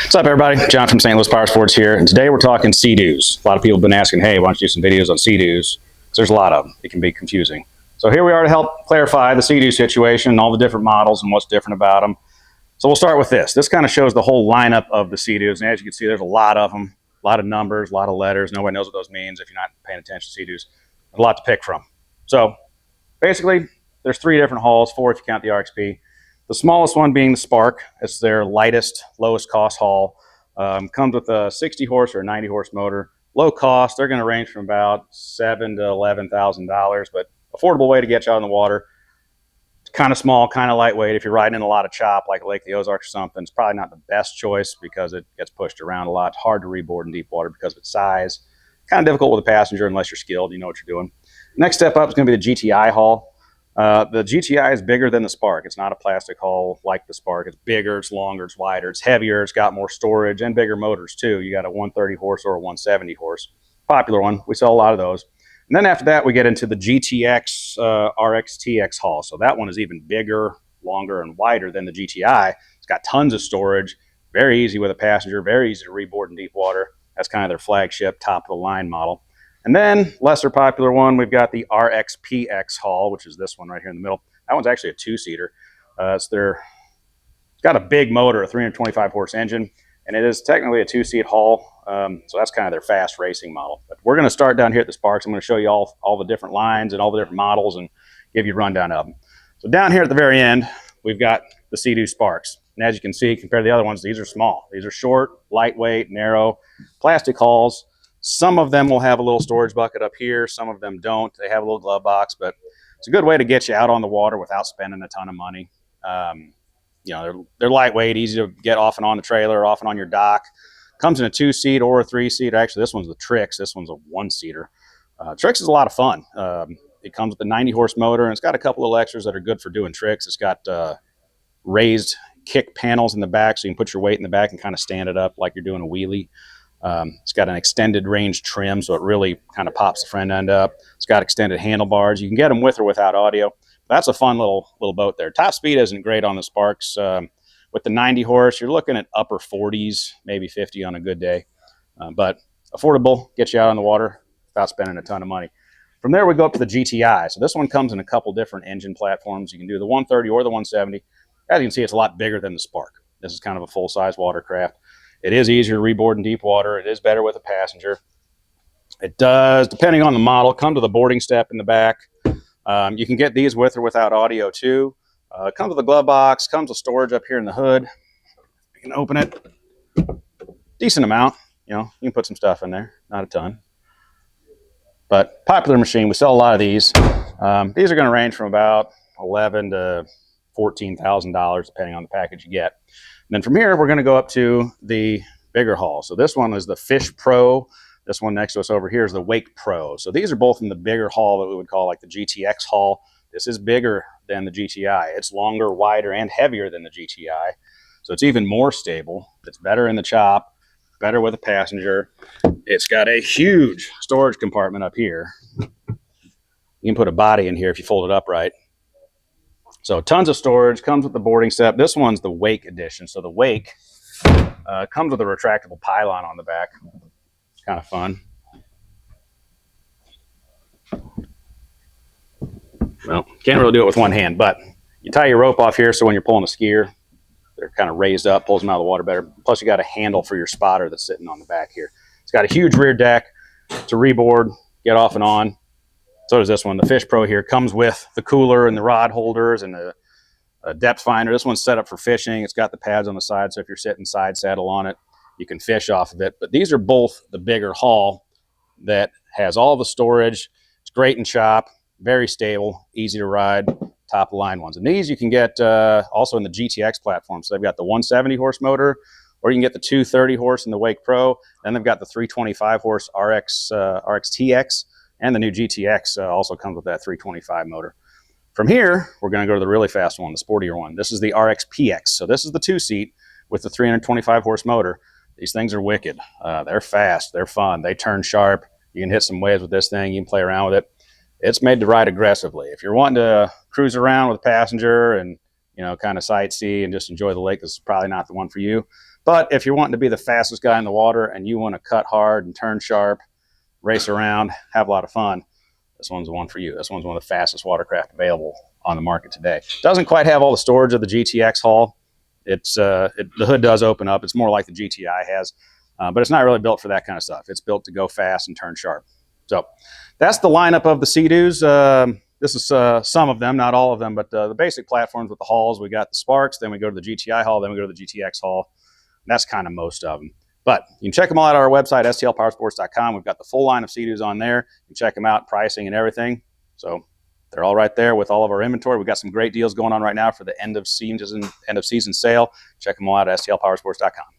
What's up, everybody? John from St. Louis Power Sports here, and today we're talking Sea-Doos. A lot of people have been asking, hey, why don't you do some videos on Sea-Doos? Because there's a lot of them. It can be confusing. So here we are to help clarify the Sea-Doo situation and all the different models and what's different about them. So we'll start with this. This kind of shows the whole lineup of the Sea-Doos, and as you can see, there's a lot of them, a lot of numbers, a lot of letters. Nobody knows what those means if you're not paying attention to Sea-Doos. There's a lot to pick from. So basically, there's three different hulls, four if you count the RXP. The smallest one being the Spark. It's their lightest, lowest cost hull. Comes with a 60 horse or a 90 horse motor. Low cost. They're going to range from about $7,000 to $11,000, but affordable way to get you out on the water. It's kind of small, kind of lightweight. If you're riding in a lot of chop, like Lake the Ozarks or something, it's probably not the best choice because it gets pushed around a lot. It's hard to reboard in deep water because of its size. Kind of difficult with a passenger unless you're skilled. You know what you're doing. Next step up is going to be the GTI hull. The GTI is bigger than the Spark. It's not a plastic hull like the Spark. It's bigger, it's longer, it's wider, it's heavier, it's got more storage and bigger motors too. You got a 130 horse or a 170 horse. Popular one. We sell a lot of those. And then after that, we get into the GTX RXTX hull. So that one is even bigger, longer, and wider than the GTI. It's got tons of storage, very easy with a passenger, very easy to reboard in deep water. That's kind of their flagship, top of the line model. And then, lesser popular one, we've got the RXPX hull, which is this one right here in the middle. That one's actually a two-seater. It's got a big motor, a 325 horse engine, and it is technically a two-seat hull. So that's kind of their fast racing model. But we're going to start down here at the Sparks. I'm going to show you all the different lines and all the different models and give you a rundown of them. So down here at the very end, we've got the Sea-Doo Sparks. And as you can see, compared to the other ones, these are small. These are short, lightweight, narrow, plastic hulls. Some of them will have a little storage bucket up here. Some of them don't. They have a little glove box, but it's a good way to get you out on the water without spending a ton of money. You know, they're lightweight, easy to get off and on the trailer, off and on your dock. Comes in a two-seat or a three-seat. Actually, this one's the Trix. This one's a one-seater. Trix is a lot of fun. It comes with a 90-horse motor, and it's got a couple of extras that are good for doing tricks. It's got raised kick panels in the back, so you can put your weight in the back and kind of stand it up like you're doing a wheelie. It's got an extended range trim, so it really kind of pops the front end up. It's got extended handlebars. You can get them with or without audio. That's a fun little boat there. Top speed isn't great on the Sparks. With the 90 horse, you're looking at upper 40s, maybe 50 on a good day. But affordable, get you out on the water without spending a ton of money. From there, we go up to the GTI. So this one comes in a couple different engine platforms. You can do the 130 or the 170. As you can see, it's a lot bigger than the Spark. This is kind of a full-size watercraft. It is easier to reboard in deep water. It is better with a passenger. It does, depending on the model, come to the boarding step in the back. You can get these with or without audio too. It comes with a glove box, comes with storage up here in the hood. You can open it. Decent amount. You know, you can put some stuff in there. Not a ton. But popular machine. We sell a lot of these. These are going to range from about $11,000 to $14,000 depending on the package you get. And then from here, we're going to go up to the bigger hull. So this one is the Fish Pro. This one next to us over here is the Wake Pro. So these are both in the bigger hull that we would call like the GTX hull. This is bigger than the GTI. It's longer, wider, and heavier than the GTI. So it's even more stable. It's better in the chop, better with a passenger. It's got a huge storage compartment up here. You can put a body in here if you fold it up right. So tons of storage, comes with the boarding step. This one's the Wake edition. So the Wake comes with a retractable pylon on the back. It's kind of fun. Well, can't really do it with one hand, but you tie your rope off here so when you're pulling a skier, they're kind of raised up, pulls them out of the water better. Plus you got a handle for your spotter that's sitting on the back here. It's got a huge rear deck to reboard, get off and on. So does this one. The Fish Pro here comes with the cooler and the rod holders and a depth finder. This one's set up for fishing. It's got the pads on the side, so if you're sitting side saddle on it, you can fish off of it. But these are both the bigger hull that has all the storage. It's great in chop, very stable, easy to ride, top of the line ones. And these you can get also in the GTX platform. So they've got the 170 horse motor, or you can get the 230 horse in the Wake Pro. Then they've got the 325 horse RXTX. And the new GTX also comes with that 325 motor. From here, we're going to go to the really fast one, the sportier one. This is the RXPX. So this is the two-seat with the 325 horse motor. These things are wicked. They're fast. They're fun. They turn sharp. You can hit some waves with this thing. You can play around with it. It's made to ride aggressively. If you're wanting to cruise around with a passenger and, you know, kind of sightsee and just enjoy the lake, this is probably not the one for you. But if you're wanting to be the fastest guy in the water and you want to cut hard and turn sharp, race around, have a lot of fun, this one's the one for you. This one's one of the fastest watercraft available on the market today. Doesn't quite have all the storage of the GTX hull. The hood does open up. It's more like the GTI has, but it's not really built for that kind of stuff. It's built to go fast and turn sharp. So that's the lineup of the Sea-Doos. This is some of them, not all of them, but the basic platforms with the hulls. We got the Sparks, then we go to the GTI hull, then we go to the GTX hull. That's kind of most of them. But you can check them all out at our website, stlpowersports.com. We've got the full line of Sea-Doos on there. You can check them out, pricing and everything. So they're all right there with all of our inventory. We've got some great deals going on right now for the end of season sale. Check them all out at stlpowersports.com.